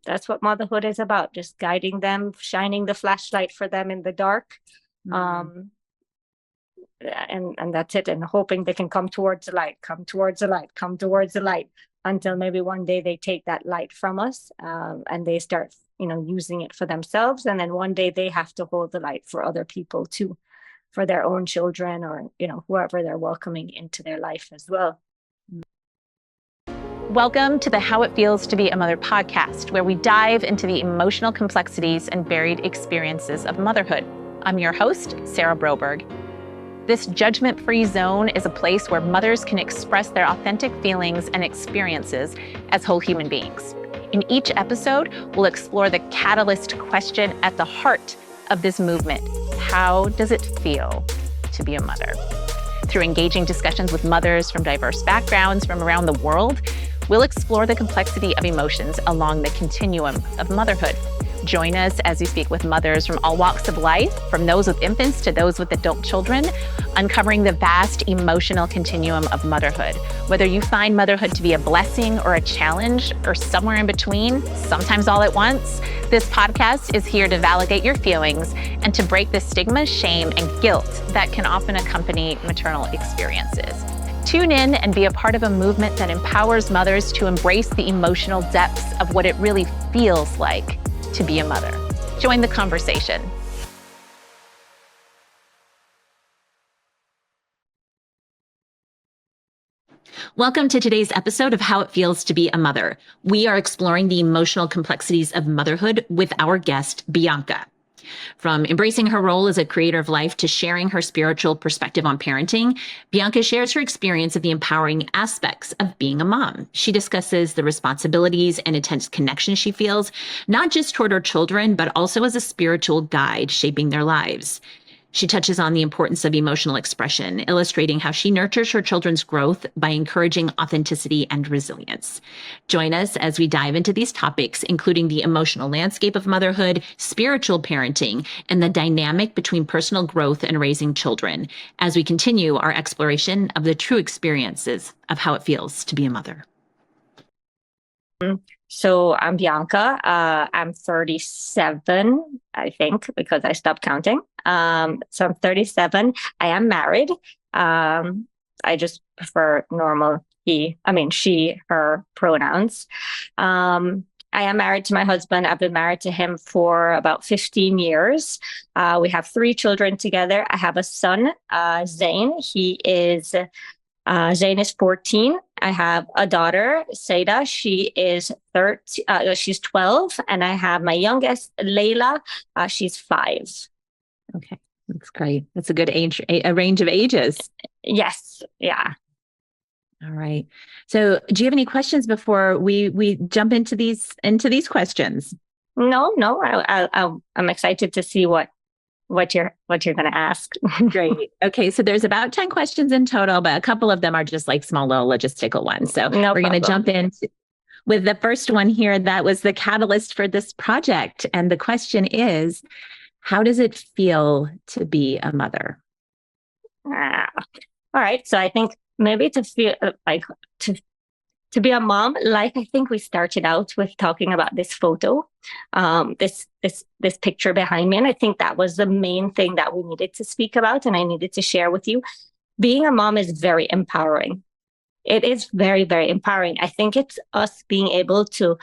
that's what motherhood is about, just guiding them, shining the flashlight for them in the dark. Um, and that's it. And hoping they can come towards the light, come towards the light, come towards the light, until maybe one day they take that light from us, and they start, using it for themselves. And then one day they have to hold the light for other people too, for their own children, or, whoever they're welcoming into their life as well. Welcome to the How It Feels to Be a Mother podcast, where we dive into the emotional complexities and varied experiences of motherhood. I'm your host, Sarah Broberg. This judgment-free zone is a place where mothers can express their authentic feelings and experiences as whole human beings. In each episode, we'll explore the catalyst question at the heart of this movement. How does it feel to be a mother? Through engaging discussions with mothers from diverse backgrounds from around the world, we'll explore the complexity of emotions along the continuum of motherhood. Join us as we speak with mothers from all walks of life, from those with infants to those with adult children, uncovering the vast emotional continuum of motherhood. Whether you find motherhood to be a blessing or a challenge, or somewhere in between, sometimes all at once, this podcast is here to validate your feelings and to break the stigma, shame, and guilt that can often accompany maternal experiences. Tune in and be a part of a movement that empowers mothers to embrace the emotional depths of what it really feels like to be a mother. Join the conversation. Welcome to today's episode of How It Feels to Be a Mother. We are exploring the emotional complexities of motherhood with our guest, Bianca. From embracing her role as a creator of life to sharing her spiritual perspective on parenting, Bianca shares her experience of the empowering aspects of being a mom. She discusses the responsibilities and intense connection she feels, not just toward her children, but also as a spiritual guide shaping their lives. She touches on the importance of emotional expression, illustrating how she nurtures her children's growth by encouraging authenticity and resilience. Join us as we dive into these topics, including the emotional landscape of motherhood, spiritual parenting, and the dynamic between personal growth and raising children, as we continue our exploration of the true experiences of how it feels to be a mother. So I'm Bianca. I'm 37, I think, because I stopped counting. So I'm 37. I am married. I just prefer normal she, her pronouns. I am married to my husband. I've been married to him for about 15 years. We have 3 children together. I have a son, Zane. Zane is 14. I have a daughter, Seda. She is 13. She's 12, and I have my youngest, Layla. She's 5. Okay, that's great. That's a good age, a range of ages. Yes. Yeah. All right. So, do you have any questions before we jump into these questions? No. I'm excited to see what you're going to ask. Great. Okay. So there's about 10 questions in total, but a couple of them are just like small little logistical ones. So we're going to jump in with the first one here. That was the catalyst for this project. And the question is, how does it feel to be a mother? All right. So I think maybe to feel like to be a mom, like I think we started out with talking about this photo, this picture behind me. And I think that was the main thing that we needed to speak about and I needed to share with you. Being a mom is very empowering. It is very, very empowering. I think it's us being able to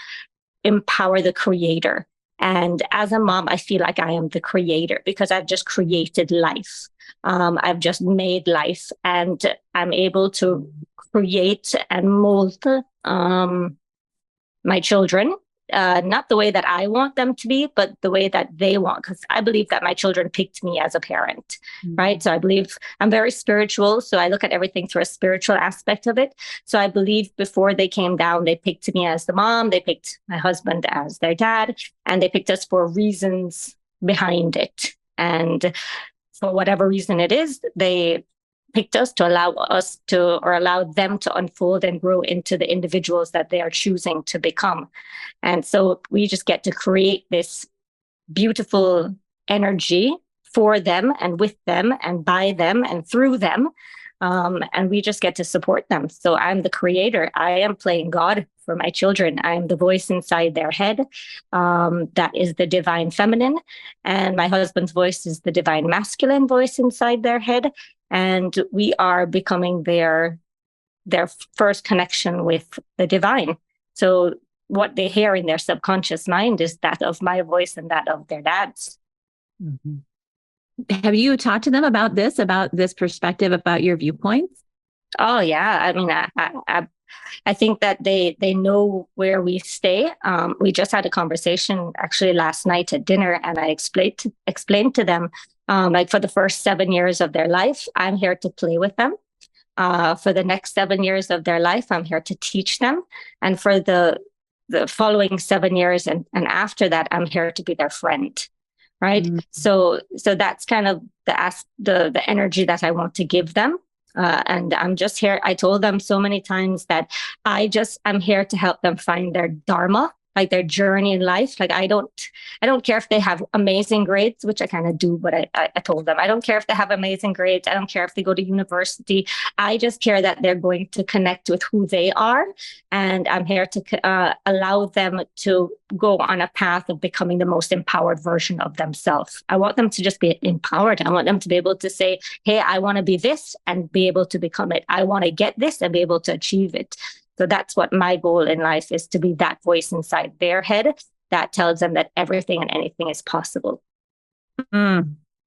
empower the creator. And as a mom, I feel like I am the creator because I've just created life. I've just made life, and I'm able to create and mold my children, not the way that I want them to be, but the way that they want, because I believe that my children picked me as a parent, right? So I believe I'm very spiritual. So I look at everything through a spiritual aspect of it. So I believe before they came down, they picked me as the mom, they picked my husband as their dad, and they picked us for reasons behind it. And for whatever reason it is, they picked us to allow them to unfold and grow into the individuals that they are choosing to become. And so we just get to create this beautiful energy for them and with them and by them and through them. And we just get to support them. So I'm the creator. I am playing God for my children. I am the voice inside their head. That is the divine feminine. And my husband's voice is the divine masculine voice inside their head. And we are becoming their first connection with the divine. So what they hear in their subconscious mind is that of my voice and that of their dad's. Mm-hmm. Have you talked to them about this perspective, about your viewpoints? Oh yeah. I mean, I think that they know where we stay. We just had a conversation actually last night at dinner, and I explained to them, like for the first 7 years of their life, I'm here to play with them. For the next 7 years of their life, I'm here to teach them, and for the following 7 years and after that, I'm here to be their friend. Right. Mm-hmm. So that's kind of the energy that I want to give them. And I'm just here. I told them so many times that I'm here to help them find their dharma, like their journey in life. Like I don't care if they have amazing grades, which I kind of do, but I told them I don't care if they have amazing grades. I don't care if they go to university. I just care that they're going to connect with who they are. And I'm here to allow them to go on a path of becoming the most empowered version of themselves. I want them to just be empowered. I want them to be able to say, hey, I want to be this and be able to become it. I want to get this and be able to achieve it. So that's what my goal in life is, to be that voice inside their head that tells them that everything and anything is possible.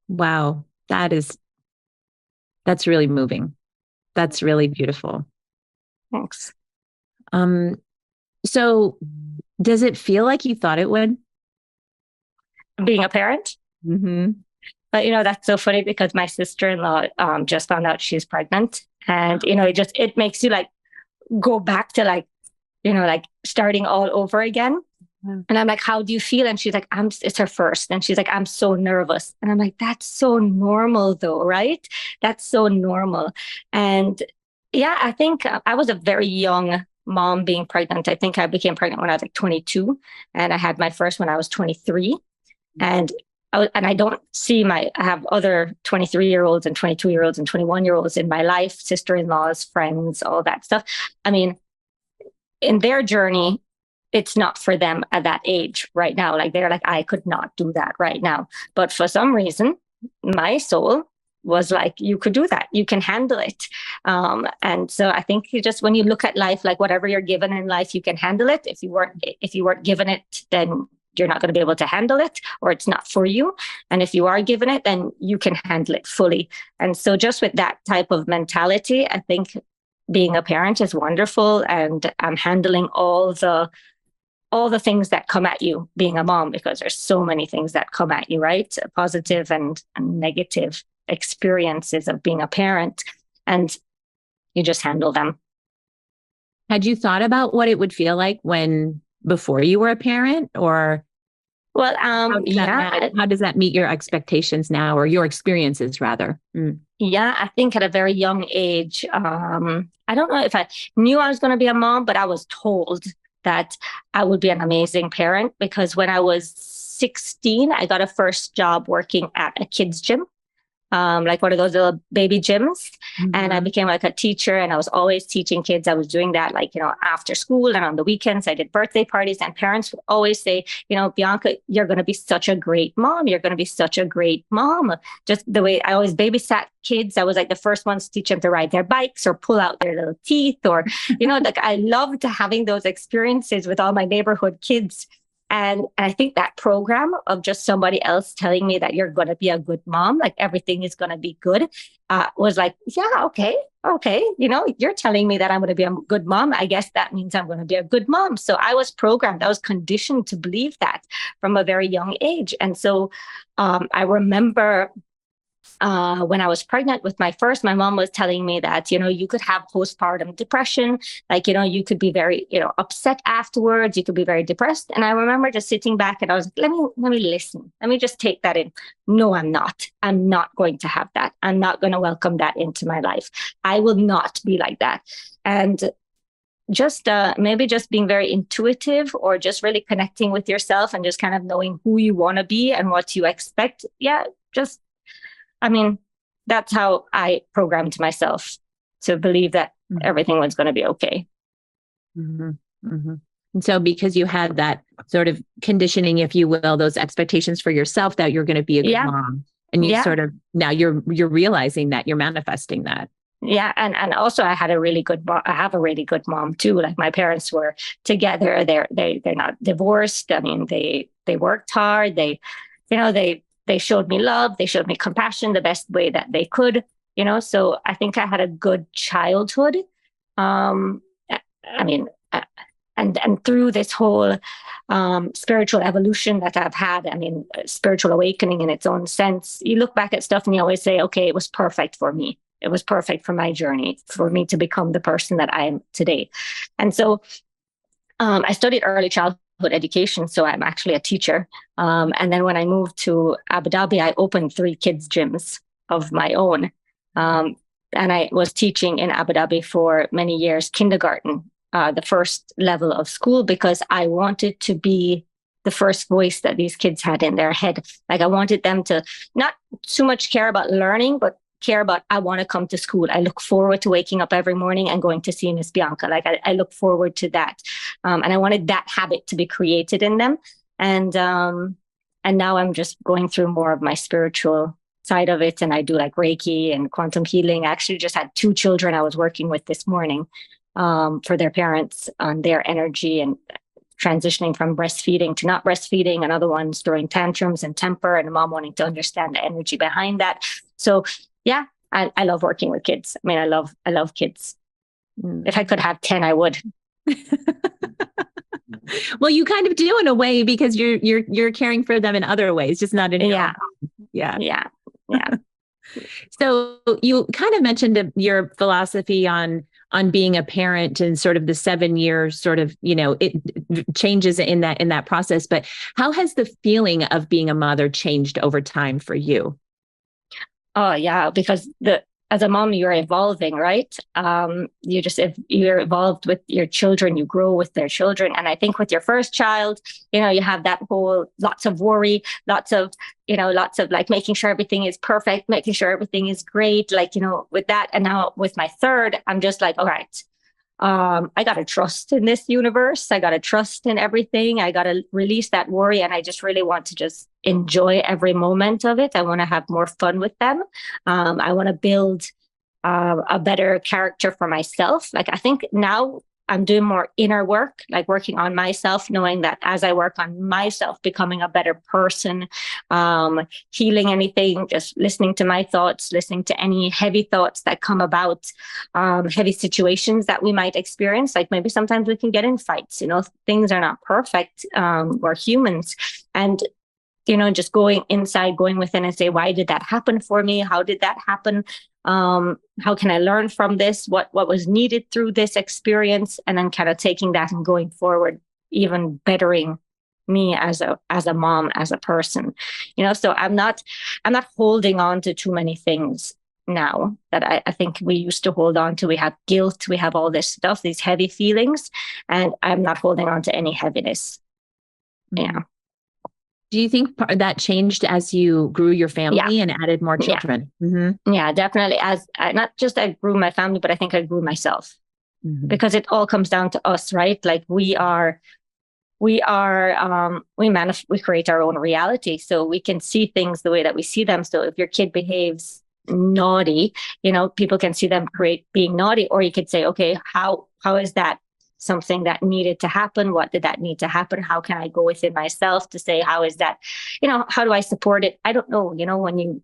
Wow. That's really moving. That's really beautiful. Thanks. So does it feel like you thought it would? Being a parent? Mm-hmm. But, that's so funny because my sister-in-law just found out she's pregnant. And, it makes you like go back to like starting all over again. Mm-hmm. And I'm like, how do you feel? And she's like, it's her first. And she's like, I'm so nervous. And I'm like, that's so normal though, right? That's so normal. And yeah, I think I was a very young mom being pregnant. I think I became pregnant when I was like 22, and I had my first when I was 23. And I don't see I have other 23-year-olds and 22-year-olds and 21-year-olds in my life, sister-in-laws, friends, all that stuff. I mean, in their journey, it's not for them at that age right now. Like they're like, I could not do that right now. But for some reason, my soul was like, you could do that. You can handle it. And so I think when you look at life, like whatever you're given in life, you can handle it. If you weren't given it, then you're not going to be able to handle it, or it's not for you. And if you are given it, then you can handle it fully. And so just with that type of mentality, I think being a parent is wonderful. And I'm handling all the things that come at you being a mom, because there's so many things that come at you, right? Positive and negative experiences of being a parent, and you just handle them. Had you thought about what it would feel like before you were a parent, or well, how does that meet your expectations now, or your experiences rather? Yeah, I think at a very young age, I don't know if I knew I was going to be a mom, but I was told that I would be an amazing parent, because when I was 16, I got a first job working at a kids gym. Like one of those little baby gyms. Mm-hmm. And I became like a teacher, and I was always teaching kids. I was doing that after school and on the weekends. I did birthday parties, and parents would always say, Bianca, you're going to be such a great mom. You're going to be such a great mom. Just the way I always babysat kids. I was like the first ones to teach them to ride their bikes or pull out their little teeth, or, like I loved having those experiences with all my neighborhood kids. And I think that program of just somebody else telling me that you're going to be a good mom, like everything is going to be good, was like, yeah, okay. You're telling me that I'm going to be a good mom. I guess that means I'm going to be a good mom. So I was programmed, I was conditioned to believe that from a very young age. And so I remember when I was pregnant with my first, my mom was telling me that, you could have postpartum depression. Like, you could be very, upset afterwards. You could be very depressed. And I remember just sitting back, and I was like, let me listen. Let me just take that in. No, I'm not. I'm not going to have that. I'm not going to welcome that into my life. I will not be like that. And just maybe just being very intuitive, or just really connecting with yourself and just kind of knowing who you want to be and what you expect. Yeah, that's how I programmed myself to believe that Mhm. everything was going to be okay. Mhm. Mhm. And so because you had that sort of conditioning, if you will, those expectations for yourself that you're going to be a good Yeah. mom, and you Yeah. sort of now you're realizing that you're manifesting that. Yeah. And also I had a really good mom. I have a really good mom too. Like my parents were together. They're not divorced. I mean, they worked hard. They showed me love. They showed me compassion the best way that they could, so I think I had a good childhood. Um, I mean, and through this whole spiritual evolution that I've had, I mean, spiritual awakening in its own sense, you look back at stuff and you always say, okay, it was perfect for me. It was perfect for my journey, for me to become the person that I am today. And so I studied early childhood education, so I'm actually a teacher. And then when I moved to Abu Dhabi, I opened 3 kids' gyms of my own. And I was teaching in Abu Dhabi for many years, kindergarten, the first level of school, because I wanted to be the first voice that these kids had in their head. Like I wanted them to not too much care about learning, but care about, I want to come to school. I look forward to waking up every morning and going to see Miss Bianca. Like I look forward to that. And I wanted that habit to be created in them. And now I'm just going through more of my spiritual side of it. And I do like Reiki and quantum healing. I actually just had 2 children I was working with this morning for their parents on their energy and transitioning from breastfeeding to not breastfeeding, and other ones throwing tantrums and temper, and a mom wanting to understand the energy behind that. So yeah, I love working with kids. I mean, I love kids. If I could have 10, I would. Well, you kind of do in a way, because you're caring for them in other ways, just not in your own. Yeah. So you kind of mentioned your philosophy on being a parent and sort of the 7 years sort of, it changes in that process. But how has the feeling of being a mother changed over time for you? Oh yeah, because as a mom, you're evolving, right? If you're evolved with your children, you grow with their children. And I think with your first child, you have that whole lots of worry, lots of like making sure everything is perfect, making sure everything is great, like, with that. And now with my third, I'm just like, all right, I got to trust in this universe. I got to trust in everything. I got to release that worry. And I just really want to just enjoy every moment of it. I want to have more fun with them. I want to build a better character for myself. Like, I think now I'm doing more inner work, like working on myself, knowing that as I work on myself, becoming a better person, healing anything, just listening to my thoughts, listening to any heavy thoughts that come about, heavy situations that we might experience. Like maybe sometimes we can get in fights, things are not perfect. We're humans. And just going inside, going within and say, why did that happen for me? How did that happen? How can I learn from this? What was needed through this experience? And then kind of taking that and going forward, even bettering me as a mom, as a person, so I'm not holding on to too many things now that I think we used to hold on to. We have guilt, we have all this stuff, these heavy feelings, and I'm not holding on to any heaviness. Yeah. Do you think that changed as you grew your family and added more children? Yeah, yeah, definitely. As not just I grew my family, but I think I grew myself, because it all comes down to us, right? Like we create our own reality, so we can see things the way that we see them. So if your kid behaves naughty, people can see them being naughty, or you could say, okay, how is that something that needed to happen? What did that need to happen? How can I go within myself to say, how is that, how do I support it? I don't know, when you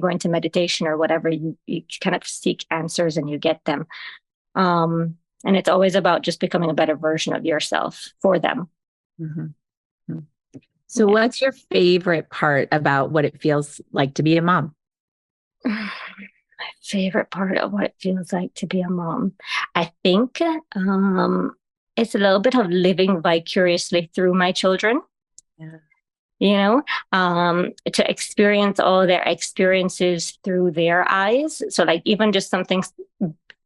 go into meditation or whatever, you kind of seek answers and you get them. And it's always about just becoming a better version of yourself for them. So what's your favorite part about what it feels like to be a mom? My favorite part of what it feels like to be a mom, I think it's a little bit of living vicariously through my children. To experience all their experiences through their eyes. So like even just something,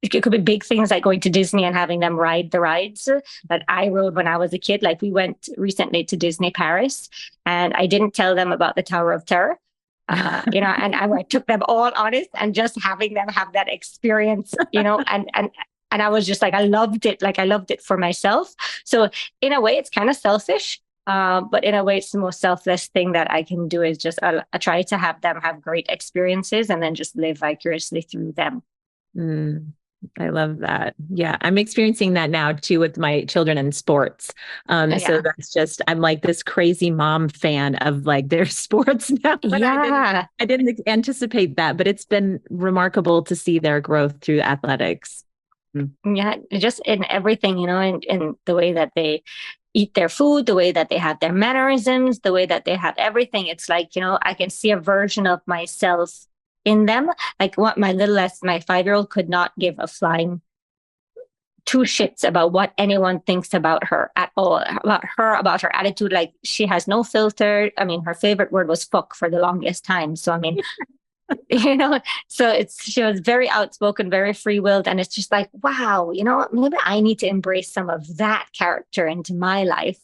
it could be big things like going to Disney and having them ride the rides that I rode when I was a kid. Like we went recently to Disney Paris, and I didn't tell them about the Tower of Terror. And I took them all on it, and just having them have that experience, and I was just like, I loved it. Like I loved it for myself. So in a way, it's kind of selfish. But in a way, it's the most selfless thing that I can do is just I try to have them have great experiences and then just live vicariously through them. I love that. Yeah, I'm experiencing that now too with my children in sports. So that's just, I'm like this crazy mom fan of like their sports now. Yeah. I didn't anticipate that, but it's been remarkable to see their growth through athletics. Yeah, just in everything, in the way that they eat their food, the way that they have their mannerisms, the way that they have everything. It's like, I can see a version of myself in them. Like what my 5-year-old could not give a flying two shits about what anyone thinks about her at all, about her attitude. Like she has no filter. I mean, her favorite word was fuck for the longest time. So, I mean, so she was very outspoken, very free-willed. And it's just like, wow, maybe I need to embrace some of that character into my life.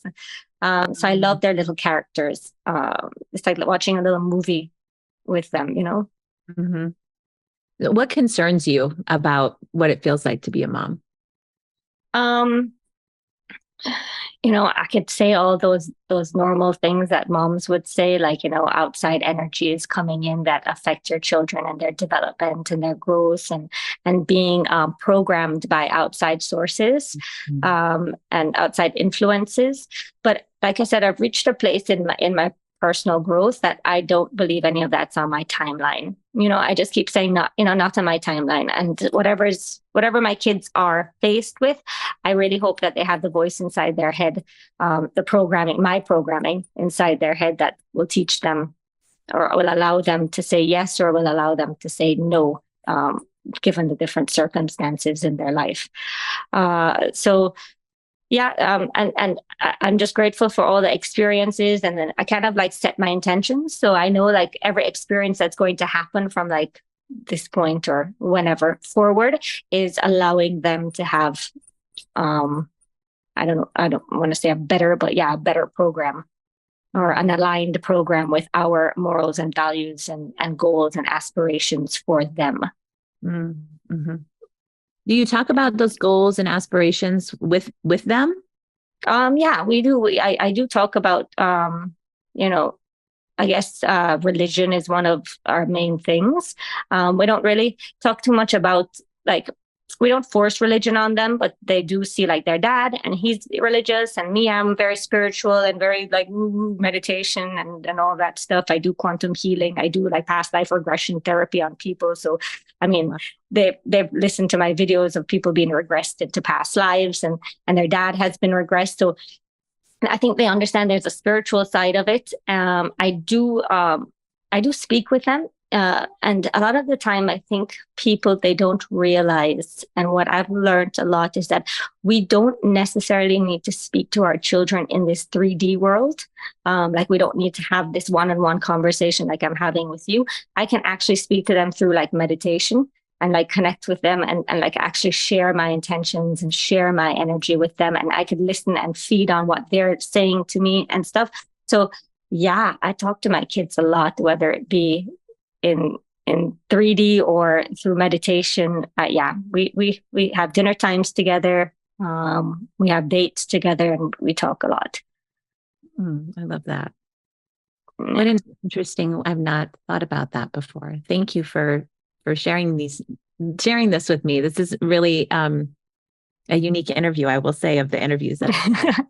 So I love their little characters. It's like watching a little movie with them, Mm-hmm. What concerns you about what it feels like to be a mom? I could say all those normal things that moms would say, like, outside energy is coming in that affect your children and their development and their growth, and being programmed by outside sources, and outside influences. But like I said, I've reached a place in my personal growth that I don't believe any of that's on my timeline. I just keep saying not on my timeline. And whatever my kids are faced with, I really hope that they have the voice inside their head, my programming inside their head that will teach them or will allow them to say yes or will allow them to say no, given the different circumstances in their life. So yeah, and I'm just grateful for all the experiences, and then I kind of like set my intentions. So I know like every experience that's going to happen from like this point or whenever forward is allowing them to have, I don't want to say a better program or an aligned program with our morals and values and goals and aspirations for them. Mm-hmm. Do you talk about those goals and aspirations with them? Yeah, we do. I do talk about, I guess religion is one of our main things. We don't really talk too much about like, we don't force religion on them, but they do see like their dad and he's religious, and me, I'm very spiritual and very like meditation and all that stuff. I do quantum healing. I do like past life regression therapy on people. So, I mean, they've listened to my videos of people being regressed into past lives, and their dad has been regressed. So I think they understand there's a spiritual side of it. I do speak with them. And a lot of the time, I think they don't realize, and what I've learned a lot is that we don't necessarily need to speak to our children in this 3D world. Like we don't need to have this one-on-one conversation like I'm having with you. I can actually speak to them through like meditation and like connect with them and like actually share my intentions and share my energy with them. And I could listen and feed on what they're saying to me and stuff. So yeah, I talk to my kids a lot, whether it be in 3D or through meditation. Yeah, we have dinner times together. We have dates together, and we talk a lot. I love that. What an interesting. I've not thought about that before. Thank you for sharing this with me. This is really a unique interview, I will say, of the interviews that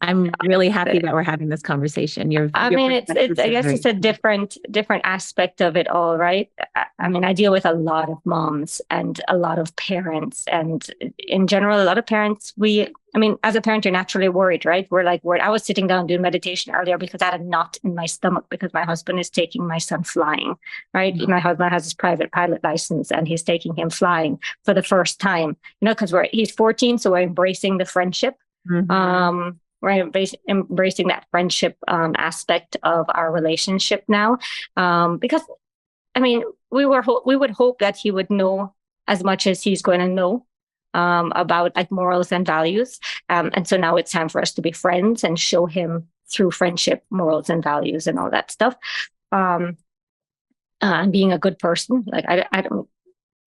I'm really happy that we're having this conversation. I guess it's a different aspect of it all, right? I mean, I deal with a lot of moms and a lot of parents, and in general, a lot of parents, as a parent, you're naturally worried, right? We're like worried. I was sitting down doing meditation earlier because I had a knot in my stomach because my husband is taking my son flying, right? Mm-hmm. My husband has his private pilot license and he's taking him flying for the first time, because he's 14. So we're embracing the friendship. Mm-hmm. We're embracing that friendship aspect of our relationship now, because, I mean, we would hope that he would know as much as he's going to know about like morals and values, and so now it's time for us to be friends and show him through friendship, morals and values, and all that stuff. and being a good person. Like I don't,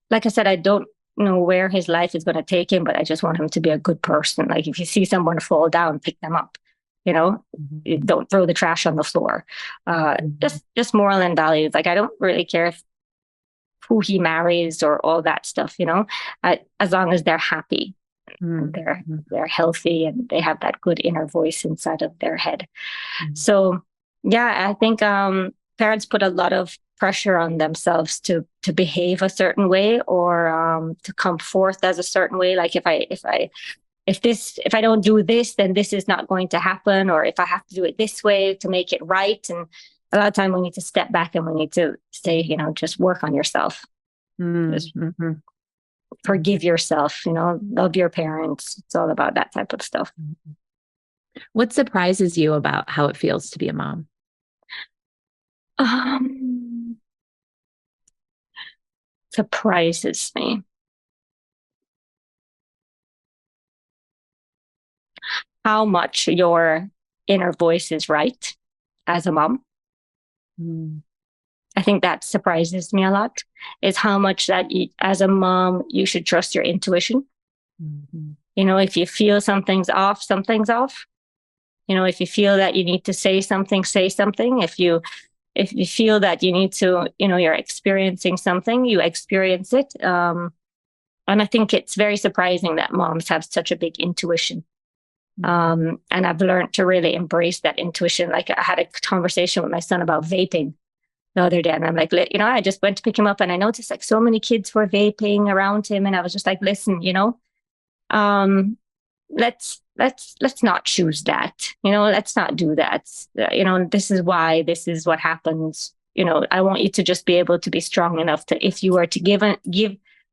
like I said, I don't know where his life is going to take him, but I just want him to be a good person. Like if you see someone fall down, pick them up. Don't throw the trash on the floor. Just moral and values. Like I don't really care if who he marries or all that stuff. As long as they're happy, they're healthy, and they have that good inner voice inside of their head. So yeah, I think parents put a lot of pressure on themselves to behave a certain way, or to come forth as a certain way. Like if I don't do this, then this is not going to happen, or if I have to do it this way to make it right. And a lot of time we need to step back and we need to say, just work on yourself. Just forgive yourself, love your parents. It's all about that type of stuff. What surprises you about how it feels to be a mom? Surprises me. How much your inner voice is right as a mom. I think that surprises me a lot, is how much that as a mom, you should trust your intuition. If you feel something's off, something's off. If you feel that you need to say something, say something. If you feel that you need to, you're experiencing something, you experience it. And I think it's very surprising that moms have such a big intuition. And I've learned to really embrace that intuition. Like I had a conversation with my son about vaping the other day, and I'm like, I just went to pick him up, and I noticed like so many kids were vaping around him, and I was just like, listen, let's not choose that. Let's not do that. This is why, this is what happens. I want you to just be able to be strong enough to, if you were to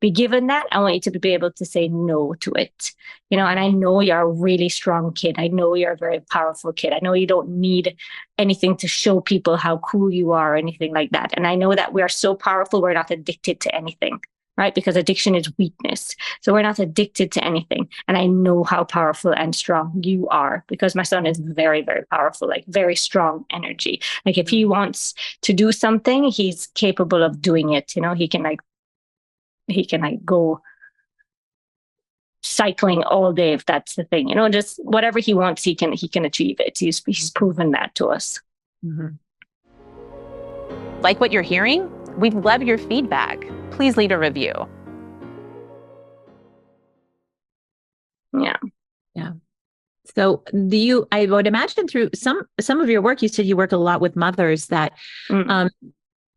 be given that, I want you to be able to say no to it. And I know you're a really strong kid. I know you're a very powerful kid. I know you don't need anything to show people how cool you are or anything like that. And I know that we are so powerful, we're not addicted to anything, right? Because addiction is weakness. So we're not addicted to anything. And I know how powerful and strong you are, because my son is very, very powerful, like very strong energy. Like if he wants to do something, he's capable of doing it. He can go cycling all day, if that's the thing. Just whatever he wants, he can achieve it. He's proven that to us. Like what you're hearing? We'd love your feedback. Please leave a review. Yeah. So I would imagine through some of your work, you said you work a lot with mothers that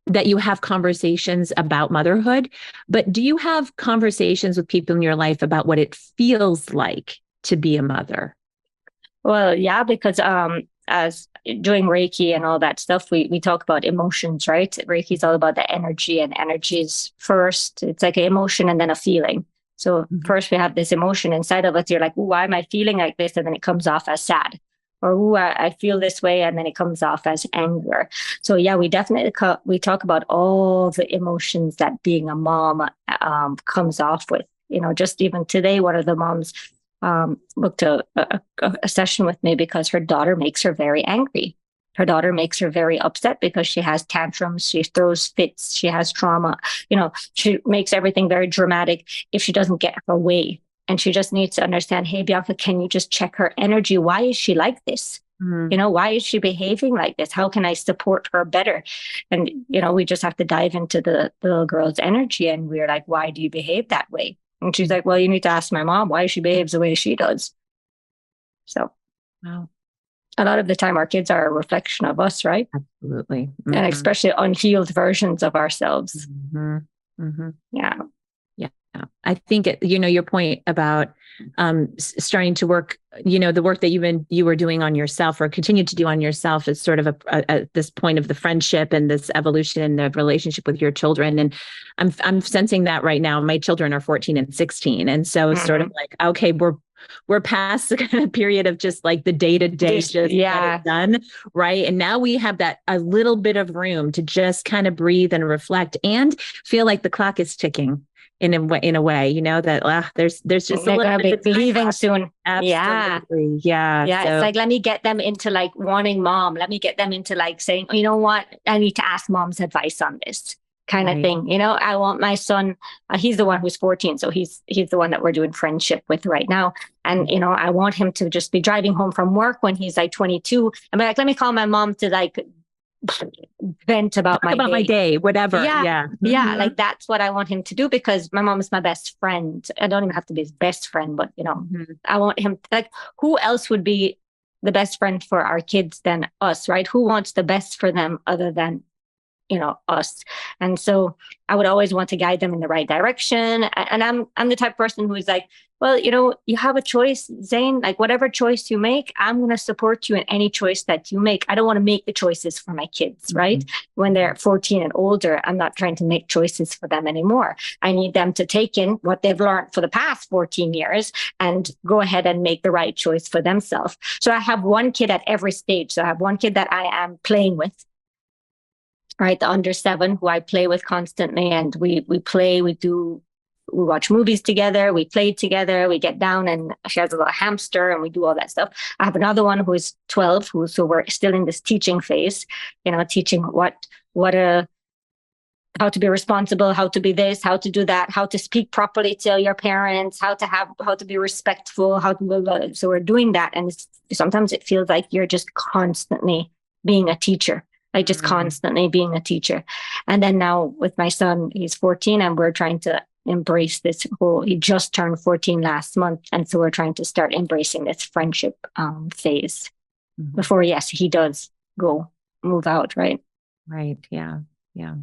that you have conversations about motherhood, but do you have conversations with people in your life about what it feels like to be a mother? Well, yeah, because as doing Reiki and all that stuff, we talk about emotions, right? Reiki is all about the energy, and energy is first. It's like an emotion and then a feeling. So first we have this emotion inside of us. You're like, why am I feeling like this? And then it comes off as sad. Or I feel this way, and then it comes off as anger. So yeah, we definitely we talk about all the emotions that being a mom comes off with. Just even today, one of the moms booked a session with me because her daughter makes her very angry. Her daughter makes her very upset because she has tantrums, she throws fits, she has trauma. She makes everything very dramatic if she doesn't get her way. And she just needs to understand, hey, Bianca, can you just check her energy? Why is she like this? Why is she behaving like this? How can I support her better? And, we just have to dive into the little girl's energy. And we're like, why do you behave that way? And she's like, well, you need to ask my mom why she behaves the way she does. So, wow. A lot of the time our kids are a reflection of us, right? Absolutely. And especially unhealed versions of ourselves. Yeah. I think, your point about starting to work, the work that you were doing on yourself or continue to do on yourself is sort of this point of the friendship and this evolution in the relationship with your children. And I'm sensing that right now. My children are 14 and 16. And so it's sort of like, okay, we're past the kind of period of just like the day to day, just get it done. Right. And now we have that a little bit of room to just kind of breathe and reflect and feel like the clock is ticking in a way, you know, that there's just they're going to be leaving soon. Absolutely. Yeah. Yeah. So, it's like, let me get them into like wanting mom. Let me get them into like saying, oh, you know what? I need to ask mom's advice on this kind of thing. You know, I want my son, he's the one who's 14. So he's the one that we're doing friendship with right now. And, you know, I want him to just be driving home from work when he's like 22 and be like, let me call my mom to like vent about my day, whatever. Yeah. Like that's what I want him to do because my mom is my best friend. I don't even have to be his best friend, but you know, I want him like, who else would be the best friend for our kids than us, right? Who wants the best for them other than, you know, us? And so I would always want to guide them in the right direction. And I'm the type of person who is like, well, you know, you have a choice, Zane, like whatever choice you make, I'm going to support you in any choice that you make. I don't want to make the choices for my kids, right? When they're 14 and older, I'm not trying to make choices for them anymore. I need them to take in what they've learned for the past 14 years and go ahead and make the right choice for themselves. So I have one kid at every stage. So I have one kid that I am playing with, right? The under 7 who I play with constantly. And we play, we watch movies together, we play together, we get down and she has a little hamster and we do all that stuff. I have another one who is 12, so we're still in this teaching phase, you know, teaching how to be responsible, how to be this, how to do that, how to speak properly to your parents, how to be respectful, so we're doing that. And sometimes it feels like you're just constantly being a teacher. Like just constantly being a teacher. And then now with my son, he's 14 and we're trying to embrace this he just turned 14 last month. And so we're trying to start embracing this friendship phase before, yes, he does move out. Right. Right. Yeah. Yeah.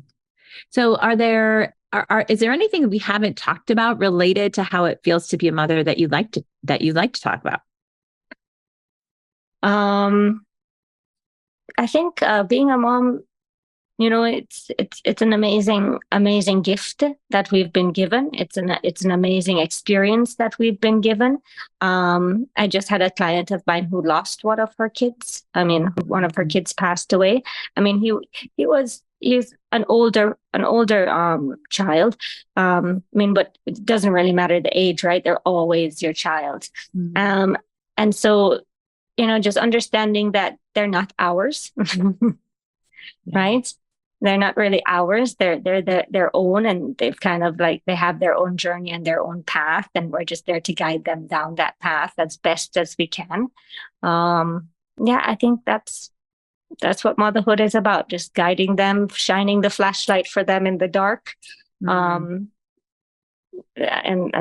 So is there anything we haven't talked about related to how it feels to be a mother that you'd like to talk about? I think being a mom, you know, it's an amazing gift that we've been given. It's an amazing experience that we've been given. I just had a client of mine who lost one of her kids. I mean, one of her kids passed away. I mean, he's an older child. I mean, but it doesn't really matter the age, right? They're always your child. And so, you know, just understanding that they're not ours, right? They're not really ours. They're their own, and they've kind of like, they have their own journey and their own path, and we're just there to guide them down that path as best as we can. Yeah, I think that's what motherhood is about, just guiding them, shining the flashlight for them in the dark. And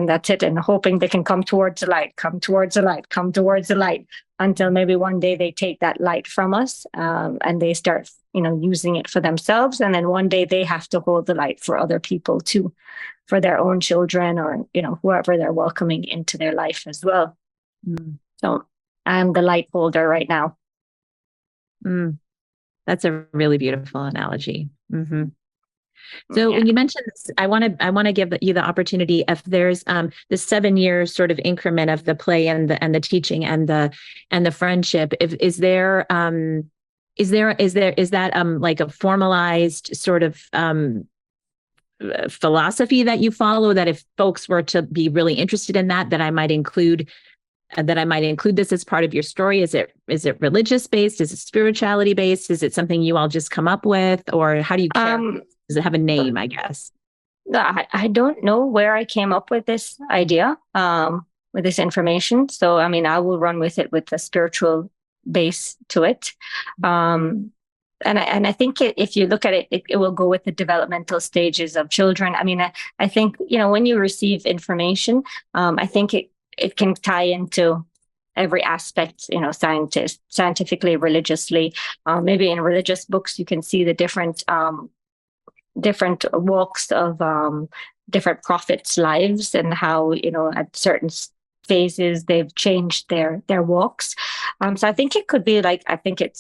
that's it, and hoping they can come towards the light until maybe one day they take that light from us, and they start, you know, using it for themselves. And then one day they have to hold the light for other people too, for their own children or, you know, whoever they're welcoming into their life as well. So I'm the light holder right now. That's a really beautiful analogy. So when you mentioned this, I want to give you the opportunity, if there's the 7-year sort of increment of the play and the teaching and the friendship, is that like a formalized sort of philosophy that you follow, that if folks were to be really interested in that I might include this as part of your story? Is it religious based? Is it spirituality based? Is it something you all just come up with, or how do you care? Does it have a name, I guess? I don't know where I came up with this idea, with this information. So, I mean, I will run with it with a spiritual base to it. And I think if you look at it, it will go with the developmental stages of children. I mean, I think, you know, when you receive information, I think it can tie into every aspect, you know, scientifically, religiously. Maybe in religious books, you can see the different walks of different prophets' lives and how, you know, at certain phases they've changed their walks. So I think it could be like, I think it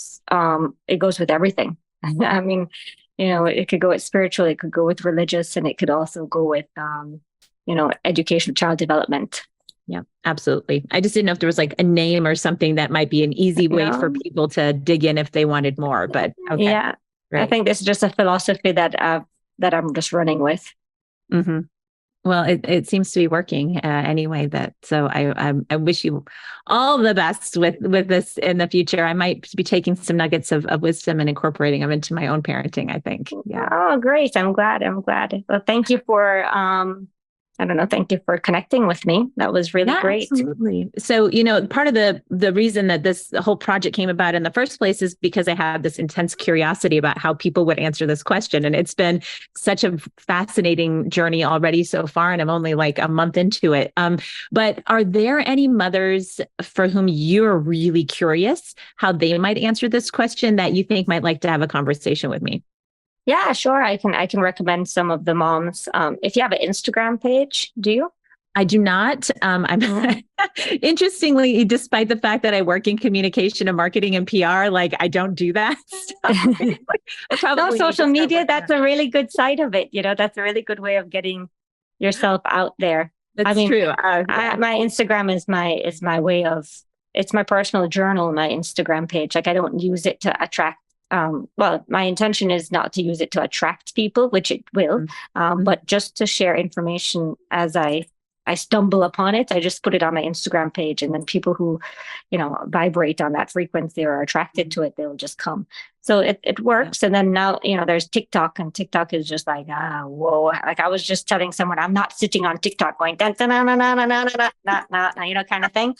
goes with everything. I mean, you know, it could go with spiritual, it could go with religious, and it could also go with, you know, education, child development. Yeah, absolutely. I just didn't know if there was like a name or something that might be an easy way for people to dig in if they wanted more, but okay. Yeah. Right. I think this is just a philosophy that I'm just running with. Mm-hmm. Well, it seems to be working anyway. So I wish you all the best with this in the future. I might be taking some nuggets of wisdom and incorporating them into my own parenting, I think. Yeah. Oh, great. I'm glad. Well, thank you for thank you for connecting with me. That was really great. Absolutely. So, part of the reason that this whole project came about in the first place is because I had this intense curiosity about how people would answer this question. And it's been such a fascinating journey already so far. And I'm only like a month into it. But are there any mothers for whom you're really curious how they might answer this question that you think might like to have a conversation with me? Yeah, sure. I can recommend some of the moms. If you have an Instagram page, do you? I do not. I'm interestingly, despite the fact that I work in communication and marketing and PR, like I don't do that. No, social media, that's a really good side of it. That's a really good way of getting yourself out there. That's true. My Instagram is my way of, it's my personal journal, my Instagram page. Like I don't use it to attract my intention is not to use it to attract people, which it will, but just to share information as I stumble upon it. I just put it on my Instagram page, and then people who, vibrate on that frequency or are attracted to it, they'll just come. So it works. And then now, there's TikTok, and TikTok is just like, whoa. Like I was just telling someone, I'm not sitting on TikTok going, kind of thing.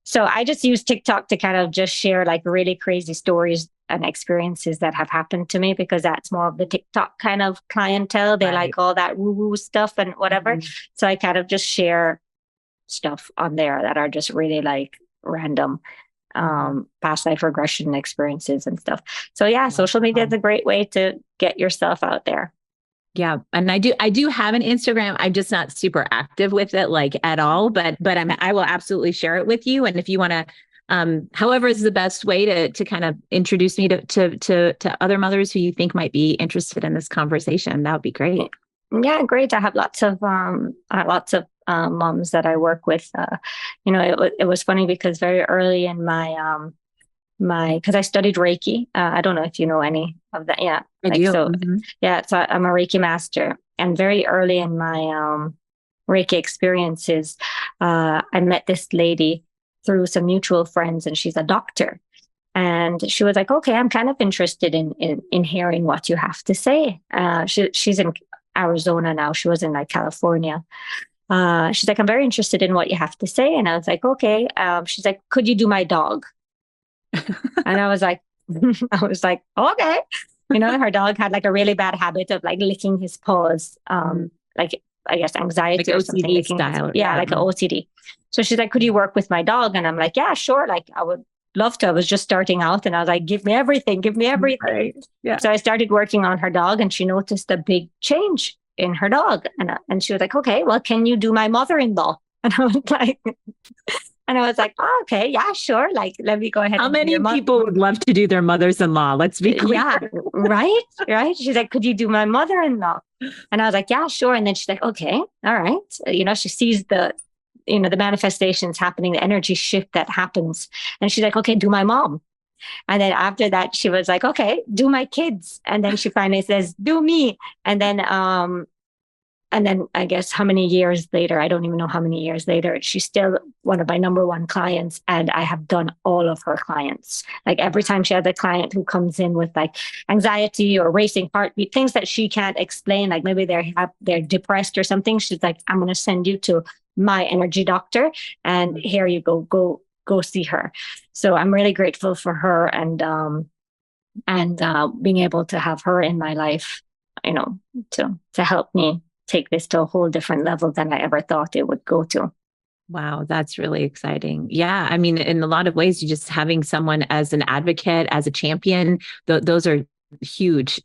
So I just use TikTok to kind of just share like really crazy stories and experiences that have happened to me, because that's more of the TikTok kind of clientele. They like all that woo-woo stuff and whatever. So I kind of just share stuff on there that are just really like random past life regression experiences and stuff. So yeah, social media is a great way to get yourself out there. Yeah. And I do have an Instagram. I'm just not super active with it like at all, but I will absolutely share it with you. And if you want to, however is the best way to kind of introduce me to other mothers who you think might be interested in this conversation, that would be great. Yeah, great. I have lots of moms that I work with. It was funny because very early in because I studied Reiki. I don't know if you know any of that. Yeah. I do. So I'm a Reiki master. And very early in my Reiki experiences, I met this lady through some mutual friends, and she's a doctor. And she was like, okay, I'm kind of interested in hearing what you have to say. She's in Arizona now. She was in like California. She's like, I'm very interested in what you have to say. And I was like, okay. She's like, could you do my dog? And I was like, okay. Her dog had like a really bad habit of like licking his paws, like I guess anxiety like or OCD something. style. Yeah, like an OCD. So she's like, could you work with my dog? And I'm like, yeah, sure. Like I would love to. I was just starting out, and I was like, give me everything. Right. Yeah. So I started working on her dog, and she noticed a big change in her dog. And she was like, okay, well, can you do my mother-in-law? And I was like, oh, okay, yeah, sure. Like, let me go ahead. How many people would love to do their mothers-in-law? Let's be clear. Yeah, right. She's like, could you do my mother-in-law? And I was like, yeah, sure. And then she's like, okay, all right. She sees the manifestations happening, the energy shift that happens. And she's like, okay, do my mom. And then after that, she was like, okay, do my kids. And then she finally says, do me. And then I guess how many years later, I don't even know how many years later, she's still one of my number one clients. And I have done all of her clients. Like every time she has a client who comes in with like anxiety or racing heartbeat, things that she can't explain, like maybe they're depressed or something. She's like, I'm going to send you to my energy doctor, and here you go see her. So I'm really grateful for her and being able to have her in my life, to help me take this to a whole different level than I ever thought it would go to. Wow, that's really exciting. Yeah, I mean, in a lot of ways, you just having someone as an advocate, as a champion, those are huge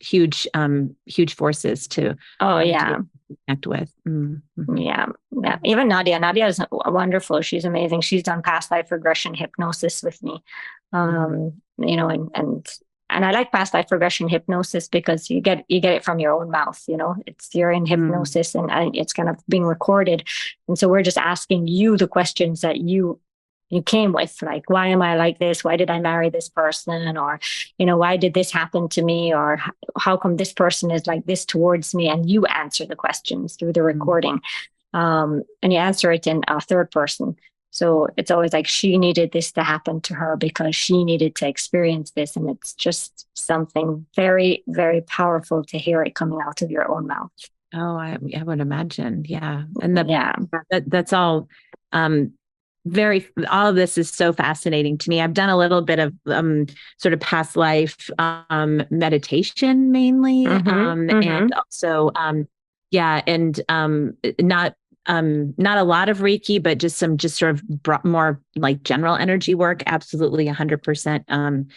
forces to connect with. Mm-hmm. Yeah. Even Nadia is wonderful. She's amazing. She's done past life regression hypnosis with me. And and I like past life regression hypnosis because you get it from your own mouth. You're in hypnosis and it's kind of being recorded. And so we're just asking you the questions that you came with, like, why am I like this? Why did I marry this person? Or, why did this happen to me? Or how come this person is like this towards me? And you answer the questions through the recording. And you answer it in a third person. So it's always like, she needed this to happen to her because she needed to experience this. And it's just something very, very powerful to hear it coming out of your own mouth. Oh, I would imagine. Yeah. And that's all, all of this is so fascinating to me. I've done a little bit of sort of past life meditation mainly, and also and not a lot of Reiki, but just sort of more like general energy work. Absolutely, 100%.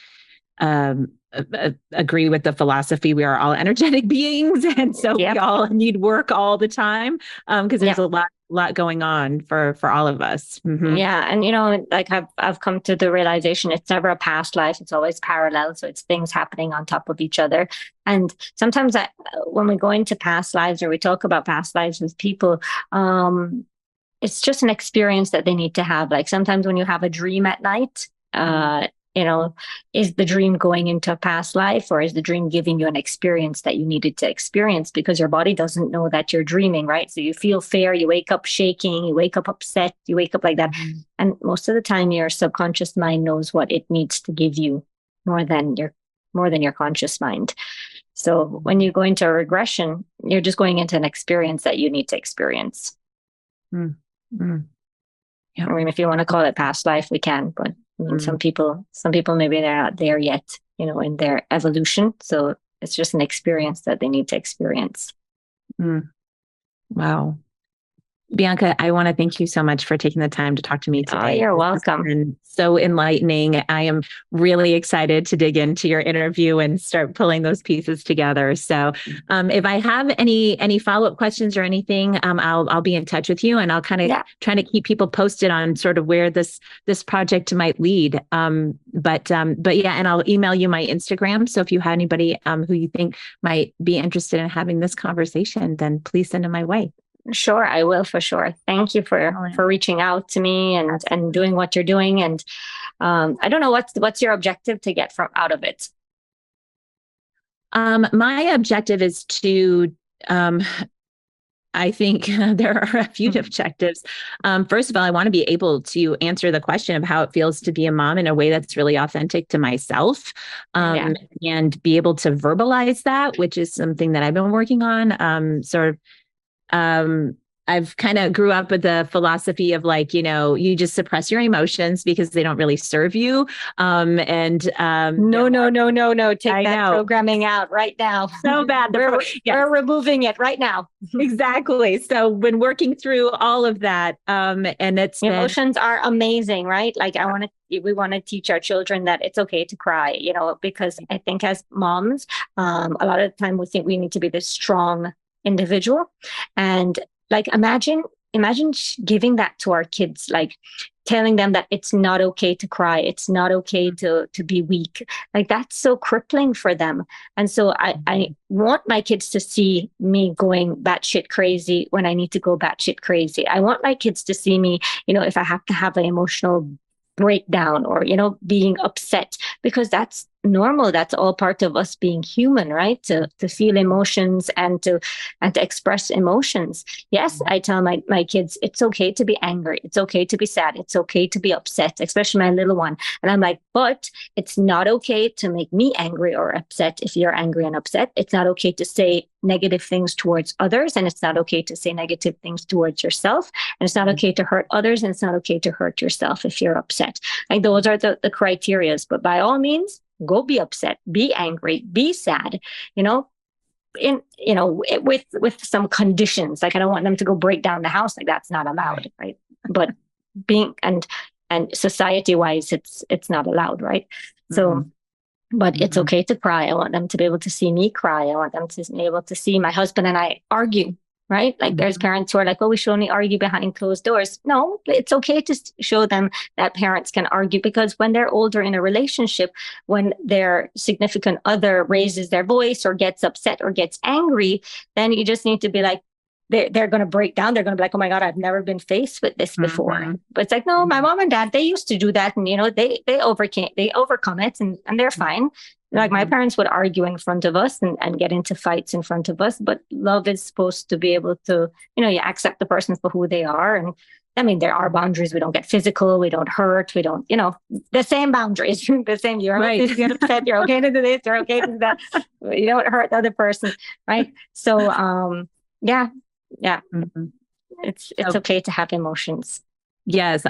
Agree with the philosophy. We are all energetic beings, and so we all need work all the time because there's a lot going on for all of us. Yeah, and like I've come to the realization it's never a past life; it's always parallel. So it's things happening on top of each other. And sometimes when we go into past lives or we talk about past lives with people, it's just an experience that they need to have. Like sometimes when you have a dream at night, is the dream going into a past life, or is the dream giving you an experience that you needed to experience because your body doesn't know that you're dreaming, right? So you feel fear, you wake up shaking, you wake up upset, you wake up like that. And most of the time your subconscious mind knows what it needs to give you more than your conscious mind. So when you go into a regression, you're just going into an experience that you need to experience. Yeah. I mean, if you want to call it past life, we can, but I mean, some people maybe they're not there yet, in their evolution. So it's just an experience that they need to experience. Wow. Bianca, I want to thank you so much for taking the time to talk to me today. Oh, you're welcome. And so enlightening. I am really excited to dig into your interview and start pulling those pieces together. So if I have any follow-up questions or anything, I'll be in touch with you, and I'll kind of try to keep people posted on sort of where this project might lead. But yeah, and I'll email you my Instagram. So if you have anybody who you think might be interested in having this conversation, then please send them my way. Sure, I will, for sure. Thank you for reaching out to me and doing what you're doing. And I don't know what's your objective to get out of it. My objective is to I think there are a few objectives. First of all, I want to be able to answer the question of how it feels to be a mom in a way that's really authentic to myself, and be able to verbalize that, which is something that I've been working on. I've kind of grew up with the philosophy of like, you just suppress your emotions because they don't really serve you. No. Take that programming out right now. So bad. We're removing it right now. Exactly. So when working through all of that, and emotions are amazing, right? Like we want to teach our children that it's okay to cry, because I think as moms, a lot of the time we think we need to be this strong individual, and like imagine giving that to our kids, like telling them that it's not okay to cry, it's not okay to be weak. Like that's so crippling for them. And so I want my kids to see me going batshit crazy when I need to go batshit crazy. I want my kids to see me, if I have to have an emotional breakdown or being upset, because that's normal. That's all part of us being human, right? To feel emotions and to express emotions. Yes, I tell my kids it's okay to be angry, it's okay to be sad, it's okay to be upset, especially my little one. And I'm like, but it's not okay to make me angry or upset. If you're angry and upset, it's not okay to say negative things towards others, and it's not okay to say negative things towards yourself, and it's not okay to hurt others, and it's not okay to hurt yourself if you're upset. Like those are the criterias. But by all means, go be upset, be angry, be sad, with some conditions. Like I don't want them to go break down the house. Like that's not allowed, right? But being and society wise, it's not allowed, right? So, but it's okay to cry. I want them to be able to see me cry. I want them to be able to see my husband and I argue. right? Like there's parents who are like, oh, we should only argue behind closed doors. No, it's okay to show them that parents can argue, because when they're older in a relationship, when their significant other raises their voice or gets upset or gets angry, then you just need to be like, they're going to break down. They're going to be like, oh my God, I've never been faced with this before. But it's like, no, my mom and dad, they used to do that. And, they overcome it and they're fine. Like my parents would argue in front of us and get into fights in front of us. But love is supposed to be able to, you accept the person for who they are. And I mean, there are boundaries. We don't get physical. We don't hurt. We don't, the same boundaries, the same. You're okay to get upset. You're okay to do this. You're okay to do that. You don't hurt the other person. Right. So, yeah. It's okay to have emotions. Yes.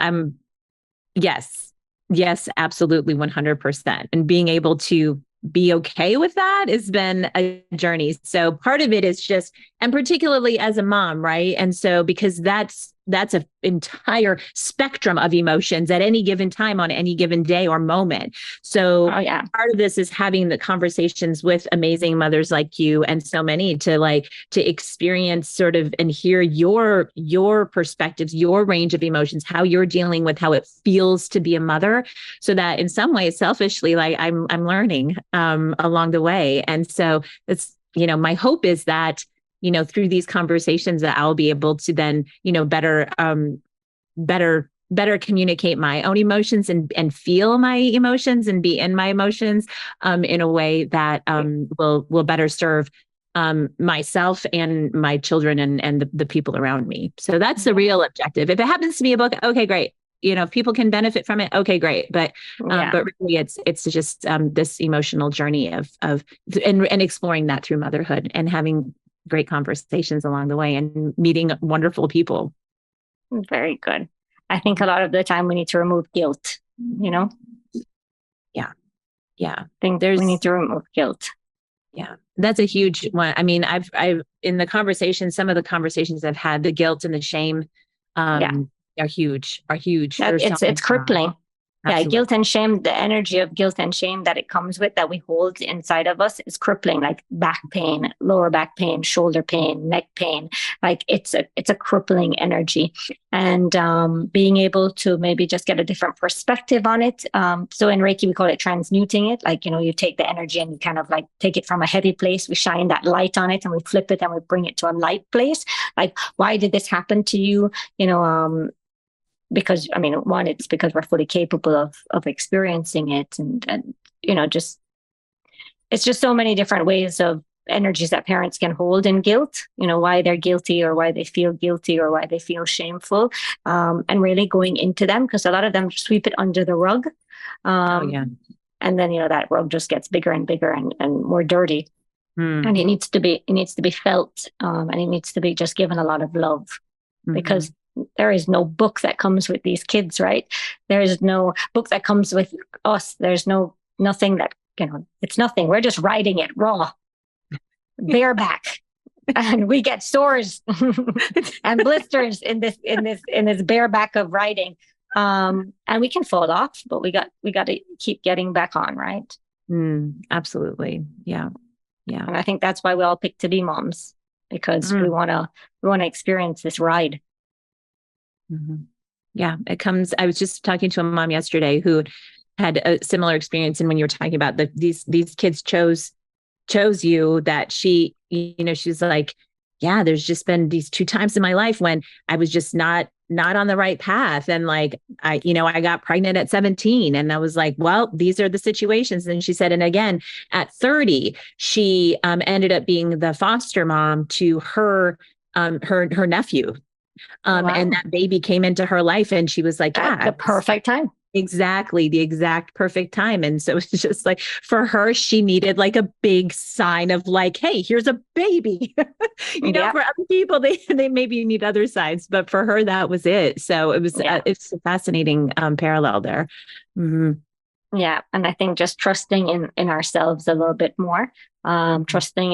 Yes, absolutely. 100%. And being able to be okay with that has been a journey. So part of it is just, and particularly as a mom, right? And so, because that's an entire spectrum of emotions at any given time on any given day or moment. So part of this is having the conversations with amazing mothers like you and so many to experience sort of and hear your perspectives, your range of emotions, how you're dealing with how it feels to be a mother, so that in some ways, selfishly, like I'm learning along the way. And so it's, my hope is that through these conversations that I'll be able to then, better communicate my own emotions and feel my emotions and be in my emotions in a way that will better serve myself and my children and the people around me. So that's the real objective. If it happens to be a book, okay, great. If people can benefit from it, okay, great. But really it's just this emotional journey of and exploring that through motherhood and having great conversations along the way and meeting wonderful people. Very good. I think a lot of the time we need to remove guilt, Yeah. I think we need to remove guilt. Yeah. That's a huge one. I mean, I've in the conversation, some of the conversations I've had, the guilt and the shame are huge. It's crippling. Absolutely. Yeah, guilt and shame, the energy of guilt and shame that it comes with, that we hold inside of us, is crippling, like back pain, lower back pain, shoulder pain, neck pain. Like it's a crippling energy. And being able to maybe just get a different perspective on it. So in Reiki, we call it transmuting it. Like, you take the energy and you kind of like take it from a heavy place. We shine that light on it and we flip it and we bring it to a light place. Like, why did this happen to you? Because one, it's because we're fully capable of experiencing it, and just it's just so many different ways of energies that parents can hold in guilt. Why they're guilty or why they feel guilty or why they feel shameful, and really going into them, because a lot of them sweep it under the rug, and then that rug just gets bigger and bigger and more dirty, and it needs to be felt, and it needs to be just given a lot of love, because there is no book that comes with these kids, right? There is no book that comes with us. There's nothing that, it's nothing. We're just riding it raw, bareback, and we get sores and blisters in this bareback of riding. And we can fall off, but we got to keep getting back on, right? Absolutely. Yeah. And I think that's why we all pick to be moms, because we want to experience this ride. Yeah, it comes. I was just talking to a mom yesterday who had a similar experience. And when you were talking about these kids chose you, that she's like, yeah, there's just been these 2 times in my life when I was just not on the right path. And like, I got pregnant at 17 and I was like, well, these are the situations. And she said, and again, at 30, she ended up being the foster mom to her nephew. Wow. And that baby came into her life and she was like, at the perfect time. Exactly. The exact perfect time. And so it's just like, for her, she needed like a big sign of like, hey, here's a baby. For other people, they maybe need other signs, but for her, that was it. So it was, it's a fascinating parallel there. Yeah. And I think just trusting in ourselves a little bit more, trusting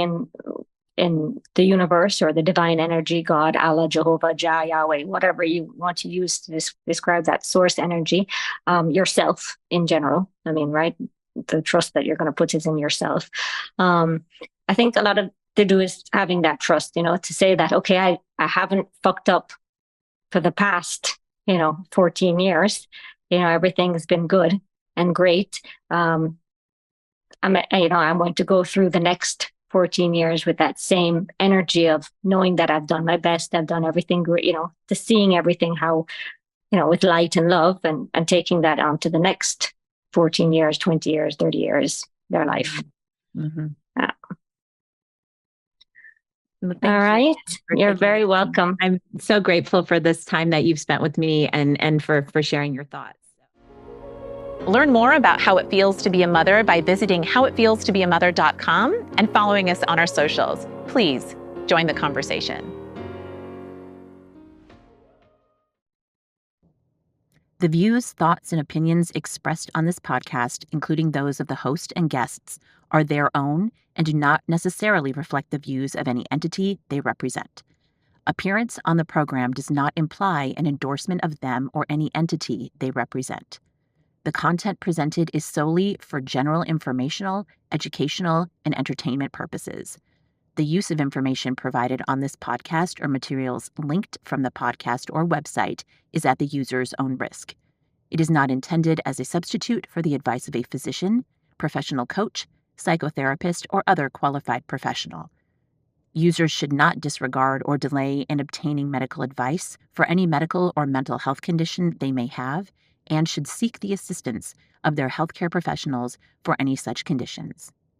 in the universe or the divine energy, God, Allah, Jehovah, Jah, Yahweh, whatever you want to use to describe that source energy, yourself in general. Right? The trust that you're going to put is in yourself. I think a lot of to do is having that trust, to say that, okay, I haven't fucked up for the past, 14 years. Everything's been good and great. I'm going to go through the next 14 years with that same energy of knowing that I've done my best, I've done everything great, to seeing everything how, with light and love, and taking that on to the next 14 years, 20 years, 30 years, their life. Mm-hmm. Well, all right. You're very welcome. I'm so grateful for this time that you've spent with me and for sharing your thoughts. Learn more about how it feels to be a mother by visiting howitfeelstobeamother.com and following us on our socials. Please join the conversation. The views, thoughts, and opinions expressed on this podcast, including those of the host and guests, are their own and do not necessarily reflect the views of any entity they represent. Appearance on the program does not imply an endorsement of them or any entity they represent. The content presented is solely for general informational, educational, and entertainment purposes. The use of information provided on this podcast or materials linked from the podcast or website is at the user's own risk. It is not intended as a substitute for the advice of a physician, professional coach, psychotherapist, or other qualified professional. Users should not disregard or delay in obtaining medical advice for any medical or mental health condition they may have, and should seek the assistance of their healthcare professionals for any such conditions.